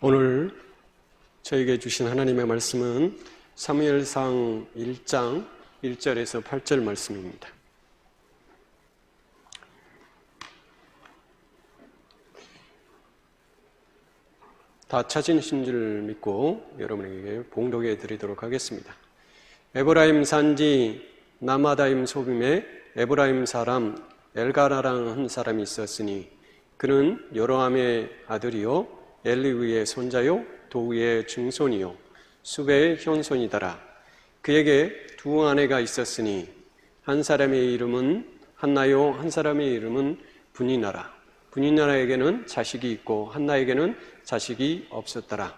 오늘 저에게 주신 하나님의 말씀은 사무엘상 1장 1절에서 8절 말씀입니다. 다 찾으신 줄 믿고 여러분에게 봉독해 드리도록 하겠습니다. 에브라임 산지 나마다임 소빔에 에브라임 사람 엘가나라는 한 사람이 있었으니 그는 요로함의 아들이요 엘리우의 손자요 도우의 증손이요 수베의 현손이더라. 그에게 두 아내가 있었으니 한 사람의 이름은 한나요 한 사람의 이름은 분이나라. 분이나라에게는 자식이 있고 한나에게는 자식이 없었더라.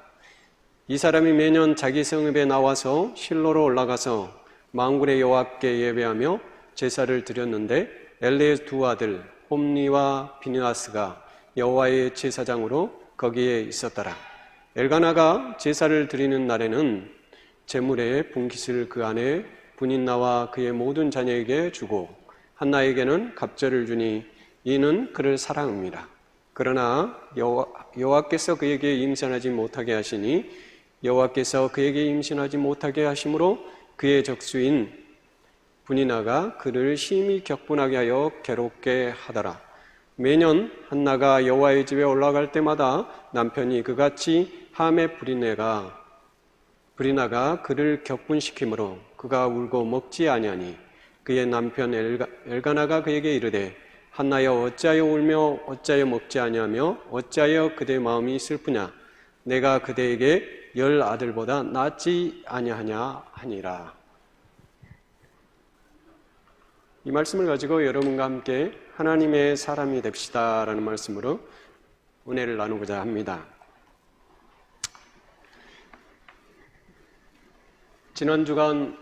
이 사람이 매년 자기 성읍에 나와서 실로로 올라가서 만군의 여호와께 예배하며 제사를 드렸는데 엘리의 두 아들 홈니와 비느하스가 여호와의 제사장으로 거기에 있었더라. 엘가나가 제사를 드리는 날에는 제물의 분깃을 그 안에 분인나와 그의 모든 자녀에게 주고 한나에게는 갑절을 주니 이는 그를 사랑합니다. 그러나 여호와께서 그에게 임신하지 못하게 하시니 여호와께서 그에게 임신하지 못하게 하심으로 그의 적수인 분이나가 그를 심히 격분하게 하여 괴롭게 하더라. 매년 한나가 여호와의 집에 올라갈 때마다 남편이 그같이 함의 브리나가 그를 격분시키므로 그가 울고 먹지 아니하니 그의 남편 엘가나가 그에게 이르되 한나여 어찌하여 울며 어찌하여 먹지 아니하며 어찌하여 그대 마음이 슬프냐 내가 그대에게 10 아들보다 낫지 아니하냐 하니라. 이 말씀을 가지고 여러분과 함께 하나님의 사람이 됩시다 라는 말씀으로 은혜를 나누고자 합니다. 지난 주간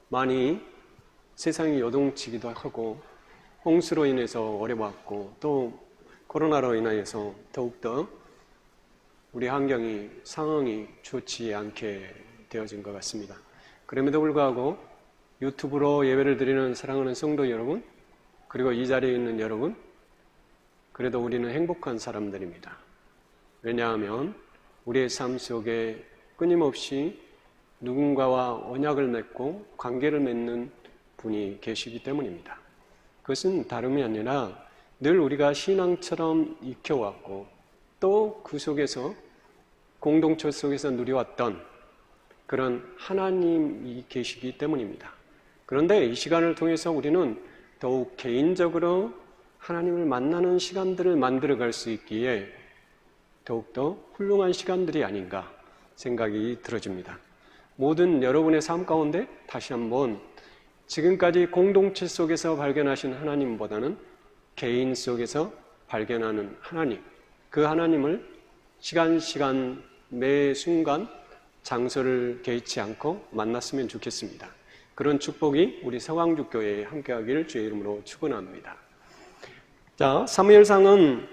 많이 세상이 요동치기도 하고 홍수로 인해서 어려웠고 또 코로나로 인하여서 더욱더 우리 환경이 상황이 좋지 않게 되어진 것 같습니다. 그럼에도 불구하고 유튜브로 예배를 드리는 사랑하는 성도 여러분, 그리고 이 자리에 있는 여러분, 그래도 우리는 행복한 사람들입니다. 왜냐하면 우리의 삶 속에 끊임없이 누군가와 언약을 맺고 관계를 맺는 분이 계시기 때문입니다. 그것은 다름이 아니라 늘 우리가 신앙처럼 익혀왔고 또 그 속에서 공동체 속에서 누려왔던 그런 하나님이 계시기 때문입니다. 그런데 이 시간을 통해서 우리는 더욱 개인적으로 하나님을 만나는 시간들을 만들어갈 수 있기에 더욱더 훌륭한 시간들이 아닌가 생각이 들어집니다. 모든 여러분의 삶 가운데 다시 한번 지금까지 공동체 속에서 발견하신 하나님보다는 개인 속에서 발견하는 하나님, 그 하나님을 시간 매 순간 장소를 개의치 않고 만났으면 좋겠습니다. 그런 축복이 우리 서강주교회에 함께하기를 주의 이름으로 축원합니다. 자, 사무엘상은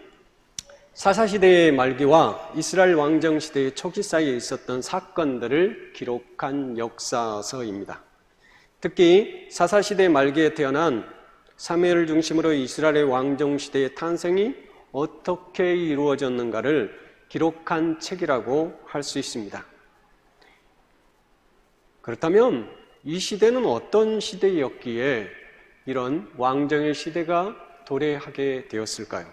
사사시대의 말기와 이스라엘 왕정시대의 초기 사이에 있었던 사건들을 기록한 역사서입니다. 특히 사사시대 말기에 태어난 사무엘을 중심으로 이스라엘의 왕정시대의 탄생이 어떻게 이루어졌는가를 기록한 책이라고 할 수 있습니다. 그렇다면 이 시대는 어떤 시대였기에 이런 왕정의 시대가 도래하게 되었을까요?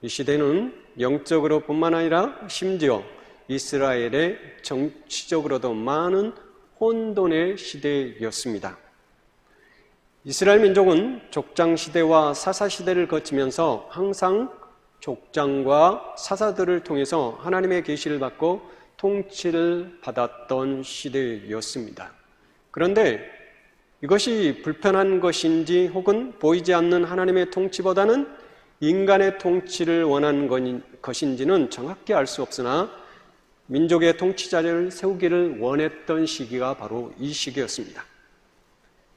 이 시대는 영적으로 뿐만 아니라 심지어 이스라엘의 정치적으로도 많은 혼돈의 시대였습니다. 이스라엘 민족은 족장시대와 사사시대를 거치면서 항상 족장과 사사들을 통해서 하나님의 계시를 받고 통치를 받았던 시대였습니다. 그런데 이것이 불편한 것인지 혹은 보이지 않는 하나님의 통치보다는 인간의 통치를 원하는 것인지는 정확히 알 수 없으나 민족의 통치자를 세우기를 원했던 시기가 바로 이 시기였습니다.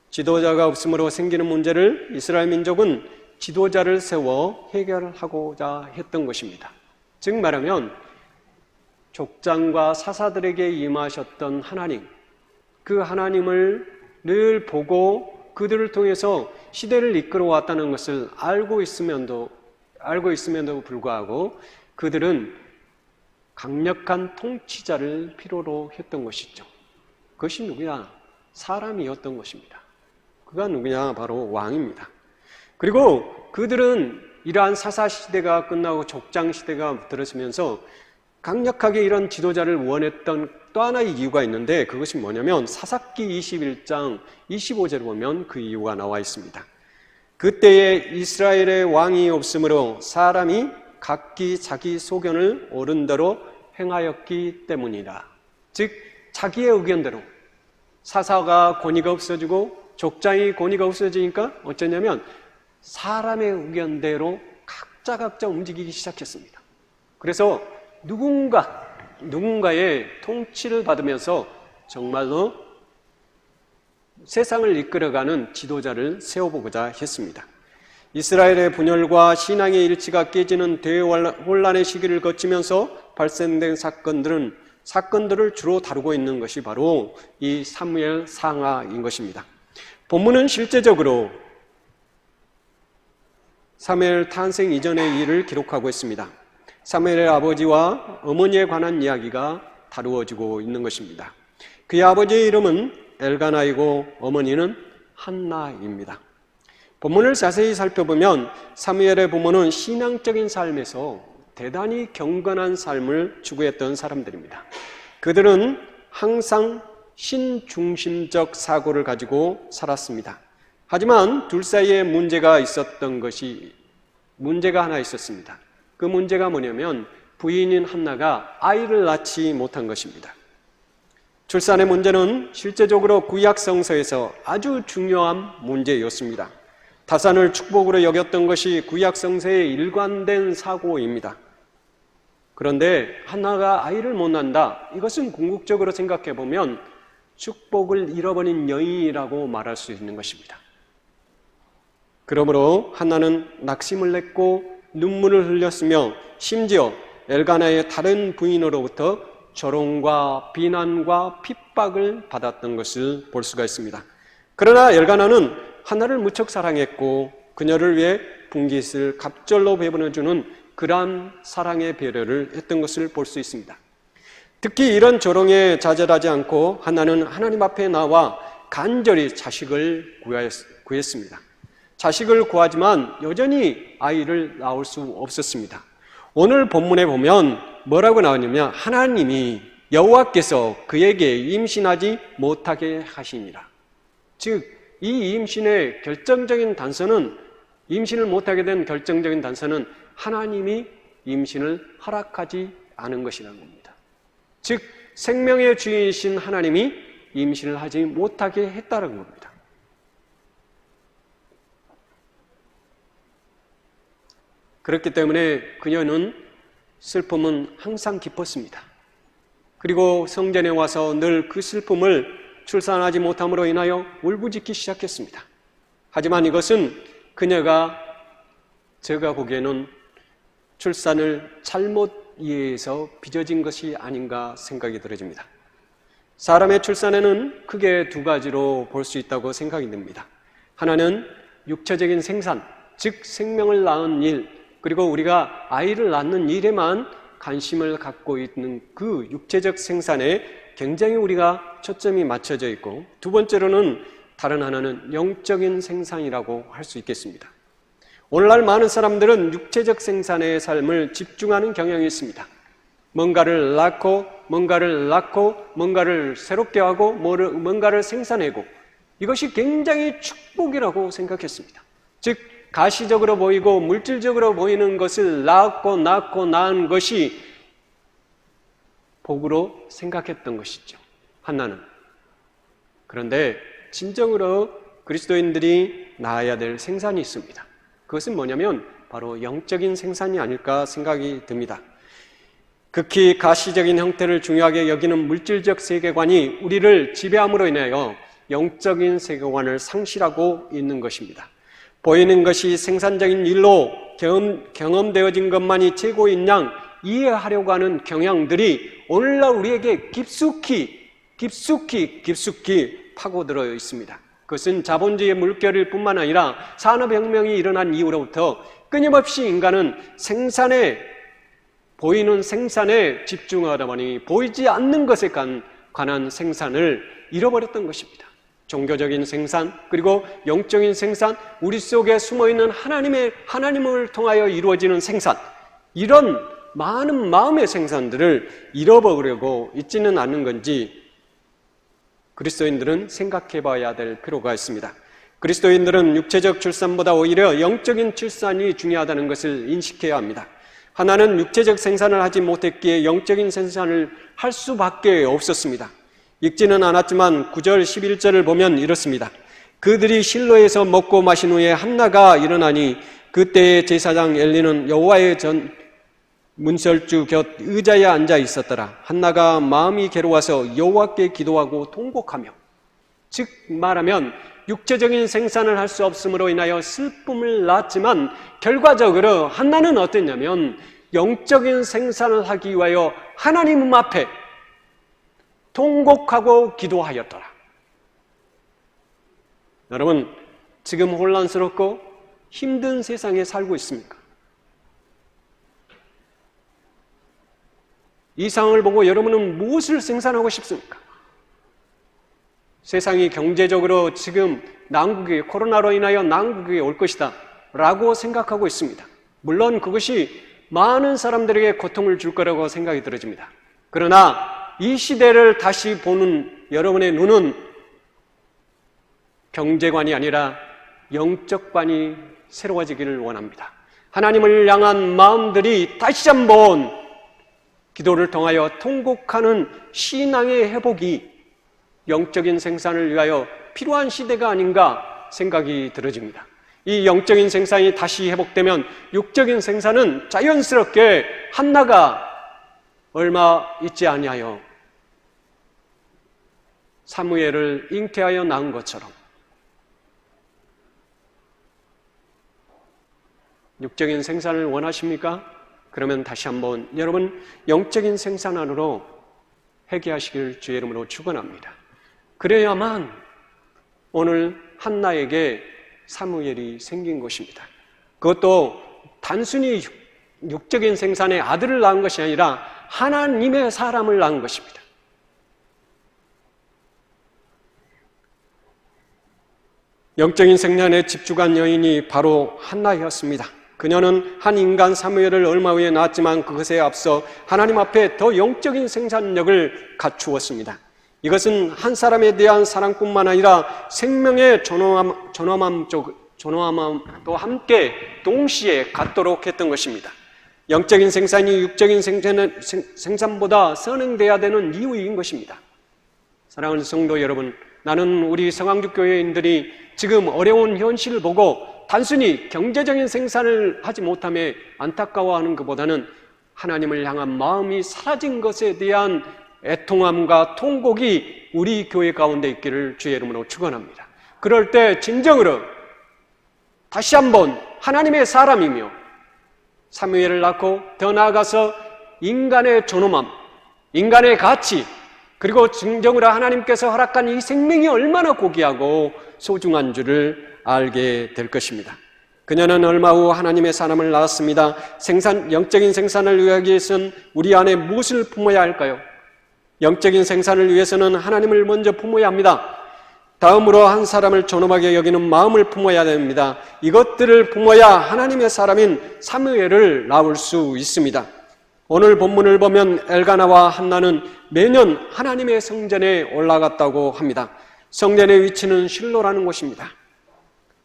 지도자가 없으므로 생기는 문제를 이스라엘 민족은 지도자를 세워 해결하고자 했던 것입니다. 즉 말하면 족장과 사사들에게 임하셨던 하나님, 그 하나님을 늘 보고 그들을 통해서 시대를 이끌어 왔다는 것을 알고 있음에도 불구하고 그들은 강력한 통치자를 필요로 했던 것이죠. 그것이 누구냐? 사람이었던 것입니다. 그가 누구냐? 바로 왕입니다. 그리고 그들은 이러한 사사시대가 끝나고 족장시대가 들어서면서 강력하게 이런 지도자를 원했던 또 하나의 이유가 있는데, 그것이 뭐냐면 사사기 21장 25절을 보면 그 이유가 나와 있습니다. 그때에 이스라엘의 왕이 없으므로 사람이 각기 자기 소견을 옳은 대로 행하였기 때문이다. 즉 자기의 의견대로, 사사가 권위가 없어지고 족장이 권위가 없어지니까 어쩌냐면 사람의 의견대로 각자 움직이기 시작했습니다. 그래서 누군가의 통치를 받으면서 정말로 세상을 이끌어가는 지도자를 세워보고자 했습니다. 이스라엘의 분열과 신앙의 일치가 깨지는 대혼란의 시기를 거치면서 발생된 사건들을 주로 다루고 있는 것이 바로 이 사무엘 상하인 것입니다. 본문은 실제적으로 사무엘 탄생 이전의 일을 기록하고 있습니다. 사무엘의 아버지와 어머니에 관한 이야기가 다루어지고 있는 것입니다. 그의 아버지의 이름은 엘가나이고 어머니는 한나입니다. 본문을 자세히 살펴보면 사무엘의 부모는 신앙적인 삶에서 대단히 경건한 삶을 추구했던 사람들입니다. 그들은 항상 신중심적 사고를 가지고 살았습니다. 하지만 둘 사이에 문제가 하나 있었습니다. 그 문제가 뭐냐면 부인인 한나가 아이를 낳지 못한 것입니다. 출산의 문제는 실제적으로 구약 성서에서 아주 중요한 문제였습니다. 타산을 축복으로 여겼던 것이 구약 성서의 일관된 사고입니다. 그런데 한나가 아이를 못 낳는다. 이것은 궁극적으로 생각해 보면 축복을 잃어버린 여인이라고 말할 수 있는 것입니다. 그러므로 한나는 낙심을 냈고 눈물을 흘렸으며 심지어 엘가나의 다른 부인으로부터 조롱과 비난과 핍박을 받았던 것을 볼 수가 있습니다. 그러나 엘가나는 한나를 무척 사랑했고 그녀를 위해 분깃을 갑절로 배분해주는 그러한 사랑의 배려를 했던 것을 볼 수 있습니다. 특히 이런 조롱에 좌절하지 않고 한나는 하나님 앞에 나와 간절히 자식을 구했습니다. 자식을 구하지만 여전히 아이를 낳을 수 없었습니다. 오늘 본문에 보면 뭐라고 나오냐면 하나님이 여호와께서 그에게 임신하지 못하게 하시니라. 즉 이 임신의 결정적인 단서는, 임신을 못하게 된 결정적인 단서는 하나님이 임신을 허락하지 않은 것이라는 겁니다. 즉 생명의 주인이신 하나님이 임신을 하지 못하게 했다는 겁니다. 그렇기 때문에 그녀는 슬픔은 항상 깊었습니다. 그리고 성전에 와서 늘 그 슬픔을 출산하지 못함으로 인하여 울부짖기 시작했습니다. 하지만 이것은 그녀가 제가 보기에는 출산을 잘못 이해해서 빚어진 것이 아닌가 생각이 들어집니다. 사람의 출산에는 크게 두 가지로 볼 수 있다고 생각이 듭니다. 하나는 육체적인 생산, 즉 생명을 낳은 일, 그리고 우리가 아이를 낳는 일에만 관심을 갖고 있는 그 육체적 생산에 굉장히 우리가 초점이 맞춰져 있고, 두 번째로는 다른 하나는 영적인 생산이라고 할 수 있겠습니다. 오늘날 많은 사람들은 육체적 생산의 삶을 집중하는 경향이 있습니다. 뭔가를 낳고 뭔가를 새롭게 하고 뭔가를 생산하고, 이것이 굉장히 축복이라고 생각했습니다. 즉 가시적으로 보이고 물질적으로 보이는 것을 낳은 것이 복으로 생각했던 것이죠, 한나는. 그런데 진정으로 그리스도인들이 낳아야 될 생산이 있습니다. 그것은 뭐냐면 바로 영적인 생산이 아닐까 생각이 듭니다. 극히 가시적인 형태를 중요하게 여기는 물질적 세계관이 우리를 지배함으로 인하여 영적인 세계관을 상실하고 있는 것입니다. 보이는 것이 생산적인 일로 경험되어진 것만이 최고인 양 이해하려고 하는 경향들이 오늘날 우리에게 깊숙이 파고들어 있습니다. 그것은 자본주의의 물결일 뿐만 아니라 산업혁명이 일어난 이후로부터 끊임없이 인간은 생산에 보이는 생산에 집중하다 보니 보이지 않는 것에 관한 생산을 잃어버렸던 것입니다. 종교적인 생산, 그리고 영적인 생산, 우리 속에 숨어있는 하나님을 통하여 이루어지는 생산, 이런 많은 마음의 생산들을 잃어버리고 있지는 않는 건지 그리스도인들은 생각해 봐야 될 필요가 있습니다. 그리스도인들은 육체적 출산보다 오히려 영적인 출산이 중요하다는 것을 인식해야 합니다. 하나는 육체적 생산을 하지 못했기에 영적인 생산을 할 수밖에 없었습니다. 읽지는 않았지만 9절 11절을 보면 이렇습니다. 그들이 실로에서 먹고 마신 후에 한나가 일어나니 그때의 제사장 엘리는 여호와의 문설주 곁 의자에 앉아 있었더라. 한나가 마음이 괴로워서 여호와께 기도하고 통곡하며, 즉 말하면 육체적인 생산을 할 수 없음으로 인하여 슬픔을 낳았지만 결과적으로 한나는 어땠냐면 영적인 생산을 하기 위하여 하나님 앞에 통곡하고 기도하였더라. 여러분, 지금 혼란스럽고 힘든 세상에 살고 있습니까? 이 상황을 보고 여러분은 무엇을 생산하고 싶습니까? 세상이 경제적으로 지금 코로나로 인하여 난국이 올 것이다 라고 생각하고 있습니다. 물론 그것이 많은 사람들에게 고통을 줄 거라고 생각이 들어집니다. 그러나 이 시대를 다시 보는 여러분의 눈은 경제관이 아니라 영적관이 새로워지기를 원합니다. 하나님을 향한 마음들이 다시 한번 기도를 통하여 통곡하는 신앙의 회복이 영적인 생산을 위하여 필요한 시대가 아닌가 생각이 들어집니다. 이 영적인 생산이 다시 회복되면 육적인 생산은 자연스럽게 한나가 얼마 있지 아니하여 사무엘을 잉태하여 낳은 것처럼 육적인 생산을 원하십니까? 그러면 다시 한번 여러분 영적인 생산 안으로 회개하시길 주의 이름으로 축원합니다. 그래야만 오늘 한나에게 사무엘이 생긴 것입니다. 그것도 단순히 육적인 생산의 아들을 낳은 것이 아니라 하나님의 사람을 낳은 것입니다. 영적인 생산에 집중한 여인이 바로 한나였습니다. 그녀는 한 인간 사무엘을 얼마 후에 낳았지만 그것에 앞서 하나님 앞에 더 영적인 생산력을 갖추었습니다. 이것은 한 사람에 대한 사랑뿐만 아니라 생명의 존엄함도 함께 동시에 갖도록 했던 것입니다. 영적인 생산이 육적인 생산보다 선행돼야 되는 이유인 것입니다. 사랑하는 성도 여러분, 나는 우리 성황주 교회인들이 지금 어려운 현실을 보고 단순히 경제적인 생산을 하지 못함에 안타까워하는 것보다는 하나님을 향한 마음이 사라진 것에 대한 애통함과 통곡이 우리 교회 가운데 있기를 주의 이름으로 축원합니다. 그럴 때 진정으로 다시 한번 하나님의 사람이며 사무엘을 낳고 더 나아가서 인간의 존엄함, 인간의 가치, 그리고 진정으로 하나님께서 허락한 이 생명이 얼마나 고귀하고 소중한 줄을 알게 될 것입니다. 그녀는 얼마 후 하나님의 사람을 낳았습니다. 영적인 생산을 위하기 위해서는 우리 안에 무엇을 품어야 할까요? 영적인 생산을 위해서는 하나님을 먼저 품어야 합니다. 다음으로 한 사람을 존엄하게 여기는 마음을 품어야 됩니다. 이것들을 품어야 하나님의 사람인 사무엘을 낳을 수 있습니다. 오늘 본문을 보면 엘가나와 한나는 매년 하나님의 성전에 올라갔다고 합니다. 성전의 위치는 실로라는 곳입니다.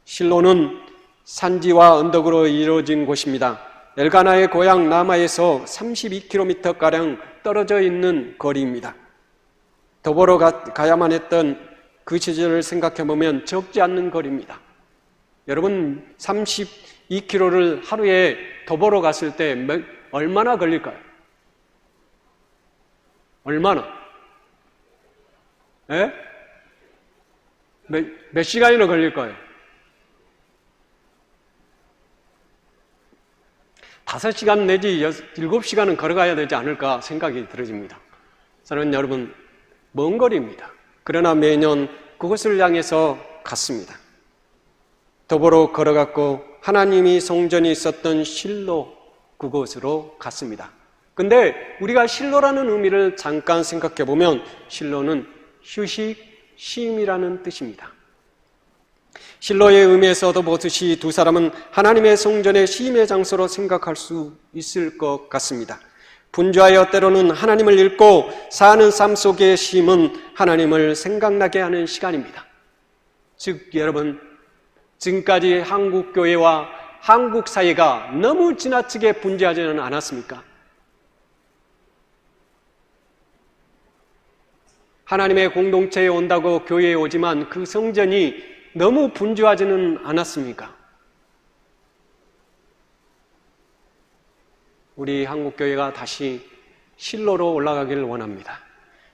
실로는 산지와 언덕으로 이루어진 곳입니다. 엘가나의 고향 라마에서 32km가량 떨어져 있는 거리입니다. 더보러 가야만 했던 그 시절을 생각해보면 적지 않는 거리입니다. 여러분 32km를 하루에 더보러 갔을 때 얼마나 걸릴까요? 얼마나? 예? 몇 시간이나 걸릴까요? 5시간 내지 7시간은 걸어가야 되지 않을까 생각이 들어집니다. 사랑하는 여러분, 먼 거리입니다. 그러나 매년 그곳을 향해서 갔습니다. 더불어 걸어갔고 하나님이 성전이 있었던 실로 그곳으로 갔습니다. 근데 우리가 실로라는 의미를 잠깐 생각해 보면 실로는 휴식, 쉼이라는 뜻입니다. 실로의 의미에서도 보듯이 두 사람은 하나님의 성전의 쉼의 장소로 생각할 수 있을 것 같습니다. 분주하여 때로는 하나님을 읽고 사는 삶 속의 쉼은 하나님을 생각나게 하는 시간입니다. 즉 여러분, 지금까지 한국 교회와 한국 사회가 너무 지나치게 분주하지는 않았습니까? 하나님의 공동체에 온다고 교회에 오지만 그 성전이 너무 분주하지는 않았습니까? 우리 한국교회가 다시 실로로 올라가기를 원합니다.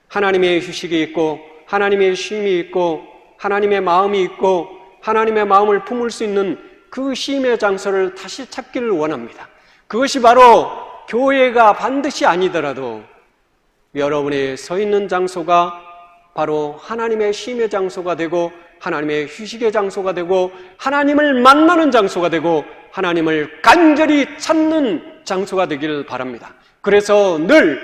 하나님의 휴식이 있고 하나님의 쉼이 있고 하나님의 마음이 있고 하나님의 마음을 품을 수 있는 그 쉼의 장소를 다시 찾기를 원합니다. 그것이 바로 교회가 반드시 아니더라도 여러분이 서 있는 장소가 바로 하나님의 쉼의 장소가 되고 하나님의 휴식의 장소가 되고 하나님을 만나는 장소가 되고 하나님을 간절히 찾는 장소가 되기를 바랍니다. 그래서 늘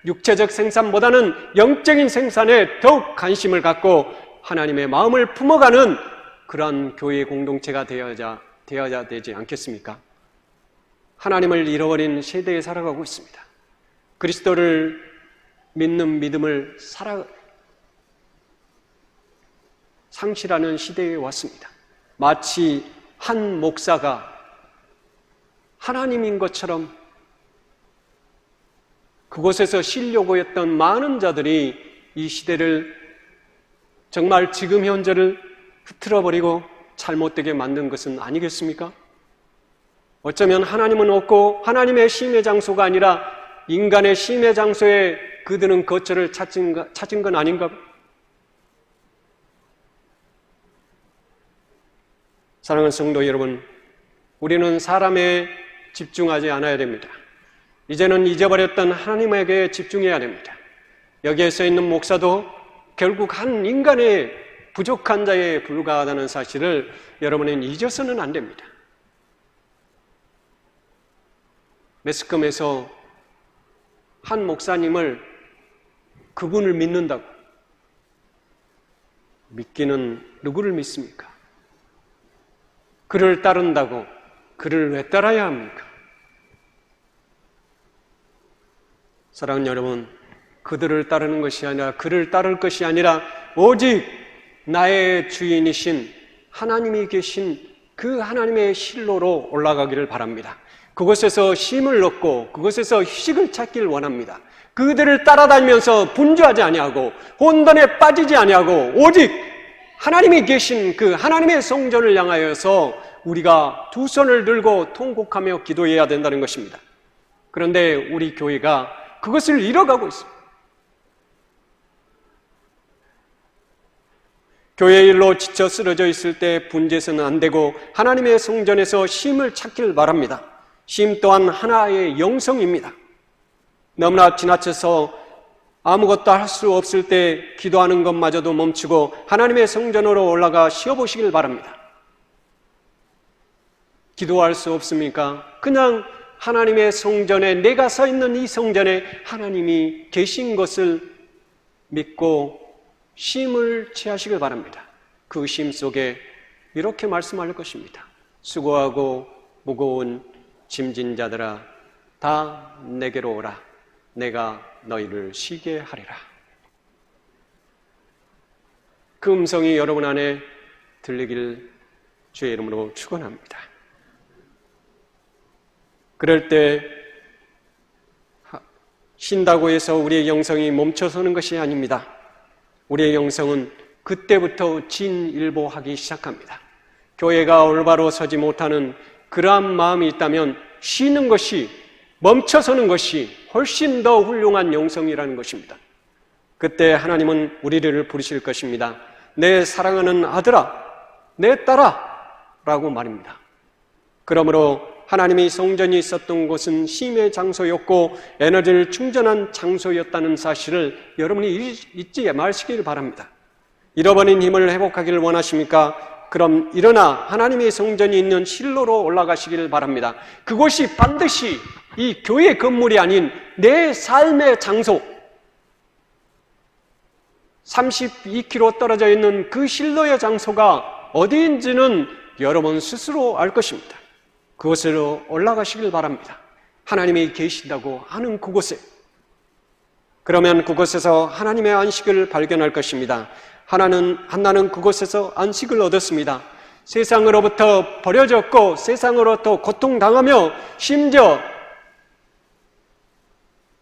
육체적 생산보다는 영적인 생산에 더욱 관심을 갖고 하나님의 마음을 품어가는 그러한 교회의 공동체가 되어야 되지 않겠습니까? 하나님을 잃어버린 세대에 살아가고 있습니다. 그리스도를 믿는 믿음을 상실하는 시대에 왔습니다. 마치 한 목사가 하나님인 것처럼 그곳에서 쉬려고 했던 많은 자들이 이 시대를 정말 지금 현재를 흐트러버리고 잘못되게 만든 것은 아니겠습니까? 어쩌면 하나님은 없고 하나님의 쉼의 장소가 아니라 인간의 쉼의 장소에 그들은 거처를 찾은 건 아닌가? 사랑하는 성도 여러분, 우리는 사람에 집중하지 않아야 됩니다. 이제는 잊어버렸던 하나님에게 집중해야 됩니다. 여기에 서 있는 목사도 결국 한 인간의 부족한 자에 불과하다는 사실을 여러분은 잊어서는 안 됩니다. 매스컴에서 한 목사님을 그분을 믿는다고 믿기는 누구를 믿습니까? 그를 따른다고 그를 왜 따라야 합니까? 사랑하는 여러분, 그들을 따르는 것이 아니라 그를 따를 것이 아니라 오직 나의 주인이신 하나님이 계신 그 하나님의 실로로 올라가기를 바랍니다. 그곳에서 쉼을 얻고 그곳에서 휴식을 찾기를 원합니다. 그들을 따라다니면서 분주하지 아니하고 혼돈에 빠지지 아니하고 오직 하나님이 계신 그 하나님의 성전을 향하여서 우리가 두 손을 들고 통곡하며 기도해야 된다는 것입니다. 그런데 우리 교회가 그것을 잃어가고 있습니다. 교회 일로 지쳐 쓰러져 있을 때 분주해서는 안 되고 하나님의 성전에서 쉼을 찾기를 바랍니다. 쉼 또한 하나의 영성입니다. 너무나 지나쳐서 아무것도 할 수 없을 때 기도하는 것마저도 멈추고 하나님의 성전으로 올라가 쉬어보시길 바랍니다. 기도할 수 없습니까? 그냥 하나님의 성전에, 내가 서 있는 이 성전에 하나님이 계신 것을 믿고 쉼을 취하시길 바랍니다. 그 쉼 속에 이렇게 말씀할 것입니다. 수고하고 무거운 짐진 자들아, 다 내게로 오라. 내가 너희를 쉬게 하리라. 그 음성이 여러분 안에 들리길 주의 이름으로 축원합니다. 그럴 때 쉰다고 해서 우리의 영성이 멈춰서는 것이 아닙니다. 우리의 영성은 그때부터 진일보하기 시작합니다. 교회가 올바로 서지 못하는 그러한 마음이 있다면 쉬는 것이, 멈춰서는 것이 훨씬 더 훌륭한 영성이라는 것입니다. 그때 하나님은 우리를 부르실 것입니다. 내 사랑하는 아들아, 내 딸아 라고 말입니다. 그러므로 하나님이 성전이 있었던 곳은 쉼의 장소였고 에너지를 충전한 장소였다는 사실을 여러분이 잊지 마시길 바랍니다. 잃어버린 힘을 회복하기를 원하십니까? 그럼 일어나 하나님의 성전이 있는 실로로 올라가시기를 바랍니다. 그곳이 반드시 이 교회 건물이 아닌 내 삶의 장소, 32km 떨어져 있는 그 실로의 장소가 어디인지는 여러분 스스로 알 것입니다. 그곳으로 올라가시길 바랍니다. 하나님이 계신다고 하는 그곳에. 그러면 그곳에서 하나님의 안식을 발견할 것입니다. 한나는 그곳에서 안식을 얻었습니다. 세상으로부터 버려졌고 세상으로부터 고통당하며 심지어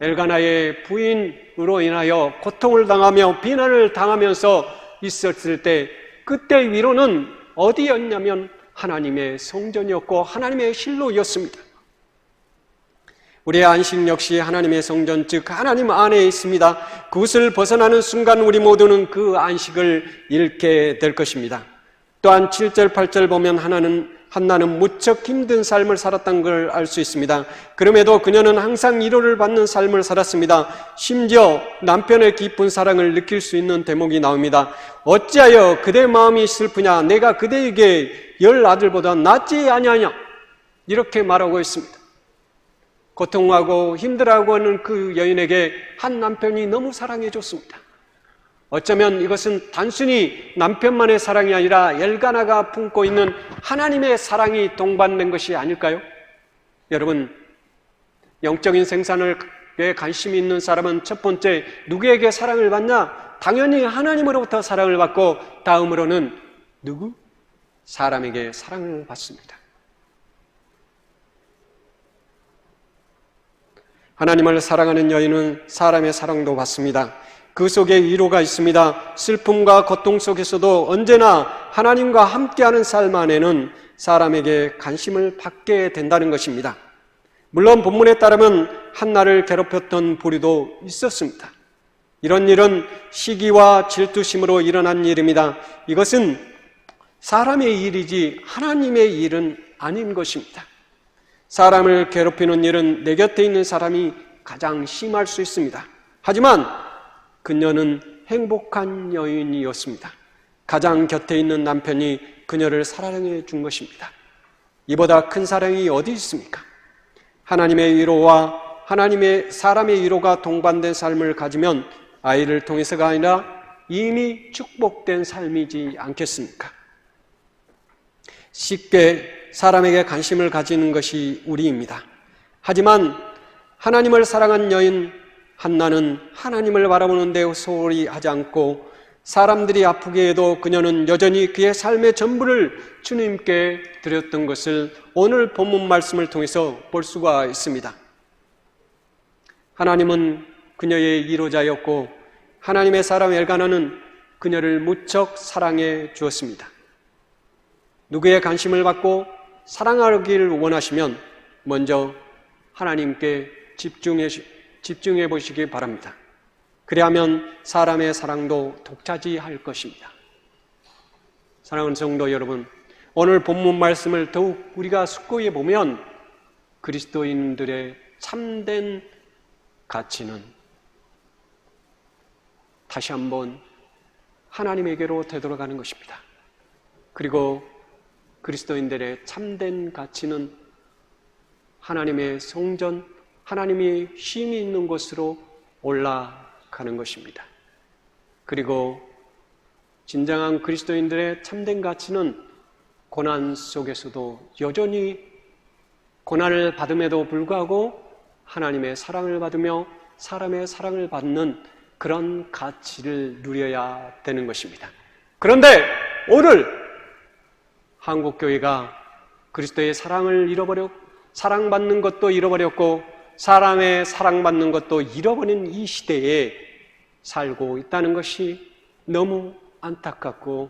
엘가나의 부인으로 인하여 고통을 당하며 비난을 당하면서 있었을 때 그때 위로는 어디였냐면 하나님의 성전이었고 하나님의 실로였습니다. 우리의 안식 역시 하나님의 성전, 즉 하나님 안에 있습니다. 그것을 벗어나는 순간 우리 모두는 그 안식을 잃게 될 것입니다. 또한 7절, 8절 보면 한나는 무척 힘든 삶을 살았다는 걸 알 수 있습니다. 그럼에도 그녀는 항상 위로를 받는 삶을 살았습니다. 심지어 남편의 깊은 사랑을 느낄 수 있는 대목이 나옵니다. 어찌하여 그대 마음이 슬프냐? 내가 그대에게 10 아들보다 낫지 아니하냐? 이렇게 말하고 있습니다. 고통하고 힘들어하고 하는 그 여인에게 한 남편이 너무 사랑해 줬습니다. 어쩌면 이것은 단순히 남편만의 사랑이 아니라 엘가나가 품고 있는 하나님의 사랑이 동반된 것이 아닐까요? 여러분, 영적인 생산에 관심이 있는 사람은 첫 번째 누구에게 사랑을 받냐? 당연히 하나님으로부터 사랑을 받고 다음으로는 누구? 사람에게 사랑을 받습니다. 하나님을 사랑하는 여인은 사람의 사랑도 받습니다. 그 속에 위로가 있습니다. 슬픔과 고통 속에서도 언제나 하나님과 함께하는 삶 안에는 사람에게 관심을 받게 된다는 것입니다. 물론 본문에 따르면 한나를 괴롭혔던 부류도 있었습니다. 이런 일은 시기와 질투심으로 일어난 일입니다. 이것은 사람의 일이지 하나님의 일은 아닌 것입니다. 사람을 괴롭히는 일은 내 곁에 있는 사람이 가장 심할 수 있습니다. 하지만 그녀는 행복한 여인이었습니다. 가장 곁에 있는 남편이 그녀를 사랑해 준 것입니다. 이보다 큰 사랑이 어디 있습니까? 하나님의 위로와 사람의 위로가 동반된 삶을 가지면 아이를 통해서가 아니라 이미 축복된 삶이지 않겠습니까? 쉽게 사람에게 관심을 가지는 것이 우리입니다. 하지만 하나님을 사랑한 여인 한나는 하나님을 바라보는데 소홀히 하지 않고 사람들이 아프게 해도 그녀는 여전히 그의 삶의 전부를 주님께 드렸던 것을 오늘 본문 말씀을 통해서 볼 수가 있습니다. 하나님은 그녀의 위로자였고 하나님의 사람 엘가나는 그녀를 무척 사랑해 주었습니다. 누구의 관심을 받고 사랑하기를 원하시면 먼저 하나님께 집중해 보시기 바랍니다. 그리하면 사람의 사랑도 독차지할 것입니다. 사랑하는 성도 여러분, 오늘 본문 말씀을 더욱 우리가 숙고해 보면 그리스도인들의 참된 가치는 다시 한번 하나님에게로 되돌아가는 것입니다. 그리고 그리스도인들의 참된 가치는 하나님의 성전, 하나님이 쉼이 있는 곳으로 올라가는 것입니다. 그리고 진정한 그리스도인들의 참된 가치는 고난 속에서도 여전히 고난을 받음에도 불구하고 하나님의 사랑을 받으며 사람의 사랑을 받는 그런 가치를 누려야 되는 것입니다. 그런데 오늘 한국교회가 그리스도의 사랑을 사랑받는 것도 잃어버렸고 사람의 사랑받는 것도 잃어버린 이 시대에 살고 있다는 것이 너무 안타깝고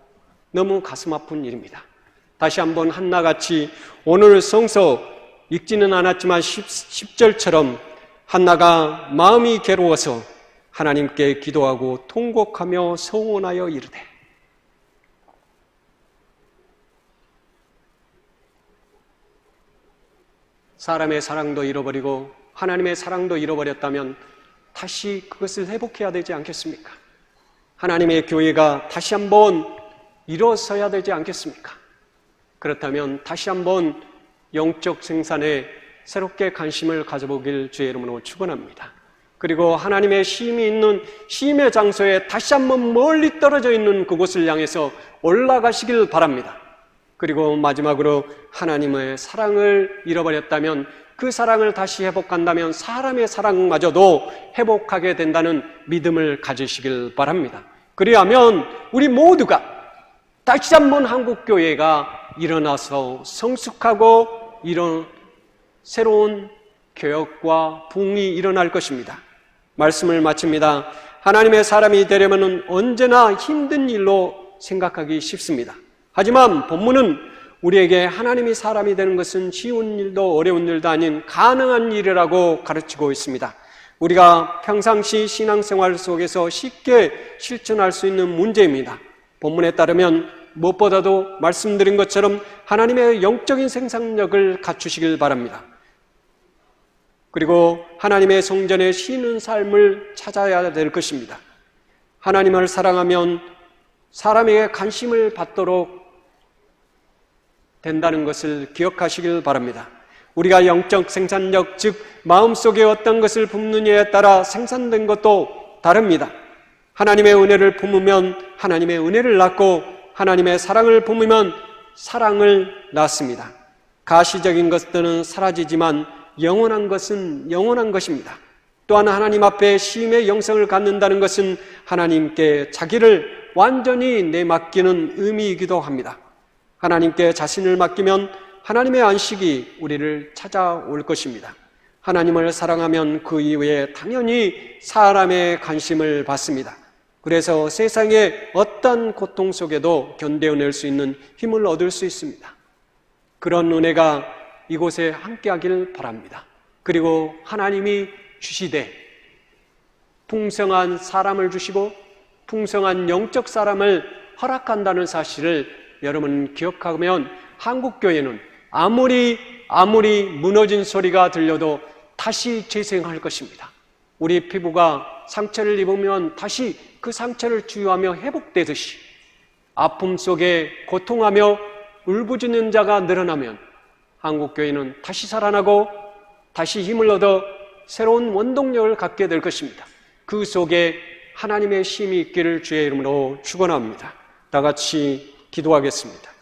너무 가슴 아픈 일입니다. 다시 한번 한나같이 오늘 성서 읽지는 않았지만 10절처럼 한나가 마음이 괴로워서 하나님께 기도하고 통곡하며 서원하여 이르되 사람의 사랑도 잃어버리고 하나님의 사랑도 잃어버렸다면 다시 그것을 회복해야 되지 않겠습니까? 하나님의 교회가 다시 한번 일어서야 되지 않겠습니까? 그렇다면 다시 한번 영적 생산에 새롭게 관심을 가져보길 주의 이름으로 축원합니다. 그리고 하나님의 쉼이 있는 쉼의 장소에 다시 한번 멀리 떨어져 있는 그곳을 향해서 올라가시길 바랍니다. 그리고 마지막으로 하나님의 사랑을 잃어버렸다면 그 사랑을 다시 회복한다면 사람의 사랑마저도 회복하게 된다는 믿음을 가지시길 바랍니다. 그리하면 우리 모두가 다시 한번 한국교회가 일어나서 성숙하고 이런 새로운 교역과 부흥이 일어날 것입니다. 말씀을 마칩니다. 하나님의 사람이 되려면 언제나 힘든 일로 생각하기 쉽습니다. 하지만 본문은 우리에게 하나님이 사람이 되는 것은 쉬운 일도 어려운 일도 아닌 가능한 일이라고 가르치고 있습니다. 우리가 평상시 신앙생활 속에서 쉽게 실천할 수 있는 문제입니다. 본문에 따르면 무엇보다도 말씀드린 것처럼 하나님의 영적인 생산력을 갖추시길 바랍니다. 그리고 하나님의 성전에 쉬는 삶을 찾아야 될 것입니다. 하나님을 사랑하면 사람에게 관심을 받도록 된다는 것을 기억하시길 바랍니다. 우리가 영적 생산력, 즉 마음속에 어떤 것을 품느냐에 따라 생산된 것도 다릅니다. 하나님의 은혜를 품으면 하나님의 은혜를 낳고 하나님의 사랑을 품으면 사랑을 낳습니다. 가시적인 것들은 사라지지만 영원한 것은 영원한 것입니다. 또한 하나님 앞에 쉼의 영성을 갖는다는 것은 하나님께 자기를 완전히 내맡기는 의미이기도 합니다. 하나님께 자신을 맡기면 하나님의 안식이 우리를 찾아올 것입니다. 하나님을 사랑하면 그 이후에 당연히 사람의 관심을 받습니다. 그래서 세상의 어떤 고통 속에도 견뎌낼 수 있는 힘을 얻을 수 있습니다. 그런 은혜가 이곳에 함께하기를 바랍니다. 그리고 하나님이 주시되 풍성한 사람을 주시고 풍성한 영적 사람을 허락한다는 사실을 여러분 기억하면 한국교회는 아무리 무너진 소리가 들려도 다시 재생할 것입니다. 우리 피부가 상처를 입으면 다시 그 상처를 치유하며 회복되듯이 아픔 속에 고통하며 울부짖는 자가 늘어나면 한국교회는 다시 살아나고 다시 힘을 얻어 새로운 원동력을 갖게 될 것입니다. 그 속에 하나님의 힘이 있기를 주의 이름으로 축원합니다. 다 같이 기도하겠습니다.